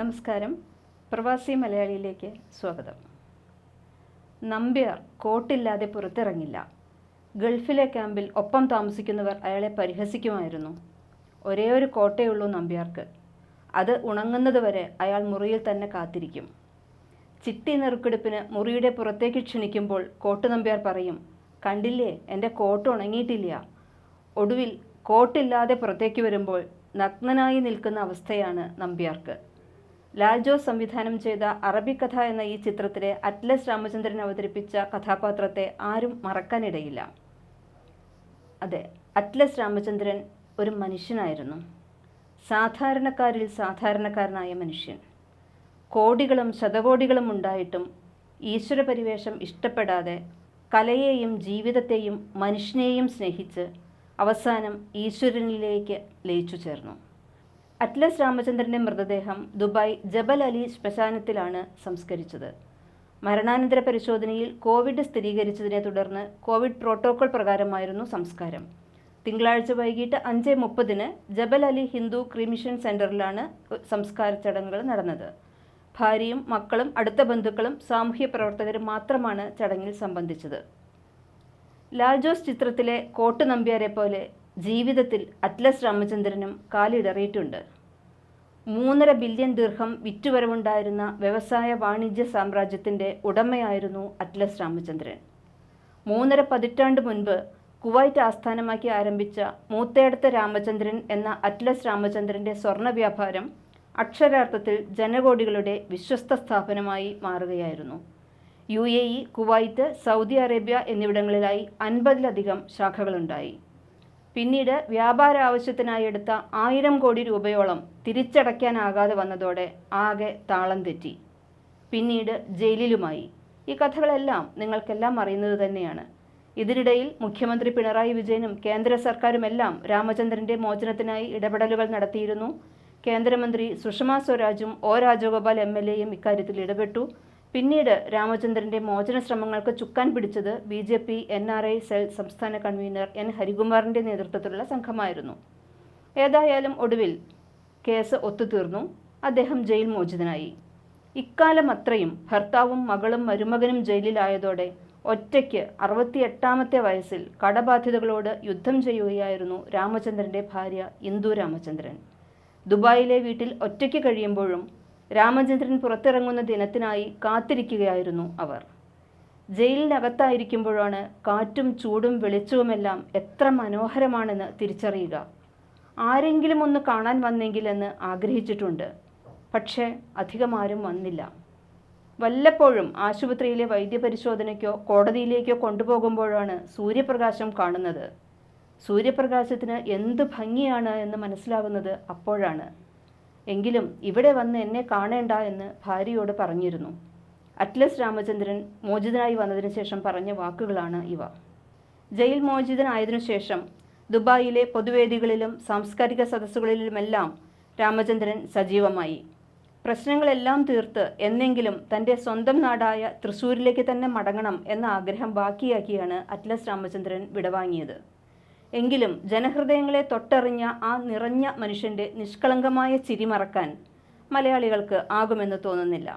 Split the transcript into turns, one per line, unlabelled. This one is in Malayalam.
നമസ്കാരം. പ്രവാസി മലയാളിയിലേക്ക് സ്വാഗതം. നമ്പ്യാർ കോട്ടില്ലാതെ പുറത്തിറങ്ങില്ല. ഗൾഫിലെ ക്യാമ്പിൽ ഒപ്പം താമസിക്കുന്നവർ അയാളെ പരിഹസിക്കുമായിരുന്നു. ഒരേ ഒരു കോട്ടയുള്ളൂ നമ്പ്യാർക്ക്. അത് ഉണങ്ങുന്നതുവരെ അയാൾ മുറിയിൽ തന്നെ കാത്തിരിക്കും. ചിട്ടി നെറുക്കെടുപ്പിന് മുറിയുടെ പുറത്തേക്ക് ക്ഷണിക്കുമ്പോൾ കോട്ട് നമ്പ്യാർ പറയും, കണ്ടില്ലേ, എൻ്റെ കോട്ട് ഉണങ്ങിയിട്ടില്ല. ഒടുവിൽ കോട്ടില്ലാതെ പുറത്തേക്ക് വരുമ്പോൾ നഗ്നനായി നിൽക്കുന്ന അവസ്ഥയാണ് നമ്പ്യാർക്ക്. ലാൽ ജോസ് സംവിധാനം ചെയ്ത അറബിക്കഥ എന്ന ഈ ചിത്രത്തിലെ അറ്റ്ലസ് രാമചന്ദ്രൻ അവതരിപ്പിച്ച കഥാപാത്രത്തെ ആരും മറക്കാനിടയില്ല. അതെ, അറ്റ്ലസ് രാമചന്ദ്രൻ ഒരു മനുഷ്യനായിരുന്നു. സാധാരണക്കാരിൽ സാധാരണക്കാരനായ മനുഷ്യൻ. കോടികളും ശതകോടികളും ഉണ്ടായിട്ടും ഈശ്വരപരിവേഷം ഇഷ്ടപ്പെടാതെ കലയെയും ജീവിതത്തെയും മനുഷ്യനെയും സ്നേഹിച്ച് അവസാനം ഈശ്വരനിലേക്ക് ലയിച്ചു ചേർന്നു. അറ്റ്ലസ് രാമചന്ദ്രൻ്റെ മൃതദേഹം ദുബായ് ജബൽ അലി ശ്മശാനത്തിലാണ് സംസ്കരിച്ചത്. മരണാനന്തര പരിശോധനയിൽ കോവിഡ് സ്ഥിരീകരിച്ചതിനെ തുടർന്ന് കോവിഡ് പ്രോട്ടോകോൾ പ്രകാരമായിരുന്നു സംസ്കാരം. തിങ്കളാഴ്ച വൈകിട്ട് 5:30 ജബൽ അലി ഹിന്ദു ക്രിമിഷൻ സെൻറ്ററിലാണ് സംസ്കാര ചടങ്ങുകൾ നടന്നത്. ഭാര്യയും മക്കളും അടുത്ത ബന്ധുക്കളും സാമൂഹ്യ പ്രവർത്തകരും മാത്രമാണ് ചടങ്ങിൽ സംബന്ധിച്ചത്. ലാൽ ജോസ് ചിത്രത്തിലെ കോട്ട് നമ്പ്യാരെ പോലെ ജീവിതത്തിൽ അറ്റ്ലസ് രാമചന്ദ്രനും കാലിടറിയിട്ടുണ്ട്. 3.5 ബില്യൺ ദിർഹം വിറ്റുവരവുണ്ടായിരുന്ന വ്യവസായ വാണിജ്യ സാമ്രാജ്യത്തിൻ്റെ ഉടമയായിരുന്നു അറ്റ്ലസ് രാമചന്ദ്രൻ. 3.5 പതിറ്റാണ്ട് മുൻപ് കുവൈറ്റ് ആസ്ഥാനമാക്കി ആരംഭിച്ച മൂത്തേടത്ത് രാമചന്ദ്രൻ എന്ന അറ്റ്ലസ് രാമചന്ദ്രൻ്റെ സ്വർണ്ണ വ്യാപാരം അക്ഷരാർത്ഥത്തിൽ ജനകോടികളുടെ വിശ്വസ്ത സ്ഥാപനമായി മാറുകയായിരുന്നു. UAE, കുവൈറ്റ്, സൗദി അറേബ്യ എന്നിവിടങ്ങളിലായി 50-ലധികം ശാഖകളുണ്ടായി. പിന്നീട് വ്യാപാര ആവശ്യത്തിനായി എടുത്ത 1000 കോടി രൂപയോളം തിരിച്ചടയ്ക്കാനാകാതെ വന്നതോടെ ആകെ താളം തെറ്റി. പിന്നീട് ജയിലിലുമായി. ഈ കഥകളെല്ലാം നിങ്ങൾക്കെല്ലാം അറിയുന്നത് തന്നെയാണ്. ഇതിനിടയിൽ മുഖ്യമന്ത്രി പിണറായി വിജയനും കേന്ദ്ര സർക്കാരുമെല്ലാം രാമചന്ദ്രൻ്റെ മോചനത്തിനായി ഇടപെടലുകൾ നടത്തിയിരുന്നു. കേന്ദ്രമന്ത്രി സുഷമ സ്വരാജും രാജഗോപാൽ MLAയും ഇക്കാര്യത്തിൽ ഇടപെട്ടു. പിന്നീട് രാമചന്ദ്രൻ്റെ മോചന ശ്രമങ്ങൾക്ക് ചുക്കാൻ പിടിച്ചത് BJP NRI സെൽ സംസ്ഥാന കൺവീനർ N. ഹരികുമാറിൻ്റെ നേതൃത്വത്തിലുള്ള സംഘമായിരുന്നു. ഏതായാലും ഒടുവിൽ കേസ് ഒത്തുതീർന്നു. അദ്ദേഹം ജയിൽ മോചിതനായി. ഇക്കാലം അത്രയും ഭർത്താവും മകളും മരുമകനും ജയിലിലായതോടെ ഒറ്റയ്ക്ക് 68ാമത്തെ വയസ്സിൽ കടബാധ്യതകളോട് യുദ്ധം ചെയ്യുകയായിരുന്നു രാമചന്ദ്രൻ്റെ ഭാര്യ ഇന്ദു രാമചന്ദ്രൻ. ദുബായിലെ വീട്ടിൽ ഒറ്റയ്ക്ക് കഴിയുമ്പോഴും രാമചന്ദ്രൻ പുറത്തിറങ്ങുന്ന ദിനത്തിനായി കാത്തിരിക്കുകയായിരുന്നു അവർ. ജയിലിനകത്തായിരിക്കുമ്പോഴാണ് കാറ്റും ചൂടും വെളിച്ചവുമെല്ലാം എത്ര മനോഹരമാണെന്ന് തിരിച്ചറിയുക. ആരെങ്കിലും ഒന്ന് കാണാൻ വന്നെങ്കിലെന്ന് ആഗ്രഹിച്ചിട്ടുണ്ട്. പക്ഷേ അധികം ആരും വന്നില്ല. വല്ലപ്പോഴും ആശുപത്രിയിലെ വൈദ്യപരിശോധനയ്ക്കോ കോടതിയിലേക്കോ കൊണ്ടുപോകുമ്പോഴാണ് സൂര്യപ്രകാശം കാണുന്നത്. സൂര്യപ്രകാശത്തിന് എന്ത് ഭംഗിയാണ് എന്ന് മനസ്സിലാകുന്നത് അപ്പോഴാണ്. എങ്കിലും ഇവിടെ വന്ന് എന്നെ കാണേണ്ട എന്ന് ഭാര്യയോട് പറഞ്ഞിരുന്നു. അറ്റ്ലസ് രാമചന്ദ്രൻ മോചിതനായി വന്നതിന് ശേഷം പറഞ്ഞ വാക്കുകളാണ് ഇവ. ജയിൽ മോചിതനായതിനു ശേഷം ദുബായിലെ പൊതുവേദികളിലും സാംസ്കാരിക സദസ്സുകളിലുമെല്ലാം രാമചന്ദ്രൻ സജീവമായി. പ്രശ്നങ്ങളെല്ലാം തീർത്ത് എന്നെങ്കിലും തൻ്റെ സ്വന്തം നാടായ തൃശ്ശൂരിലേക്ക് തന്നെ മടങ്ങണം എന്ന ആഗ്രഹം ബാക്കിയാക്കിയാണ് അറ്റ്ലസ് രാമചന്ദ്രൻ വിടവാങ്ങിയത്. എങ്കിലും ജനഹൃദയങ്ങളെ തൊട്ടറിഞ്ഞ ആ നിറഞ്ഞ മനുഷ്യൻ്റെ നിഷ്കളങ്കമായ ചിരി മറക്കാൻ മലയാളികൾക്ക് ആകുമെന്ന് തോന്നുന്നില്ല.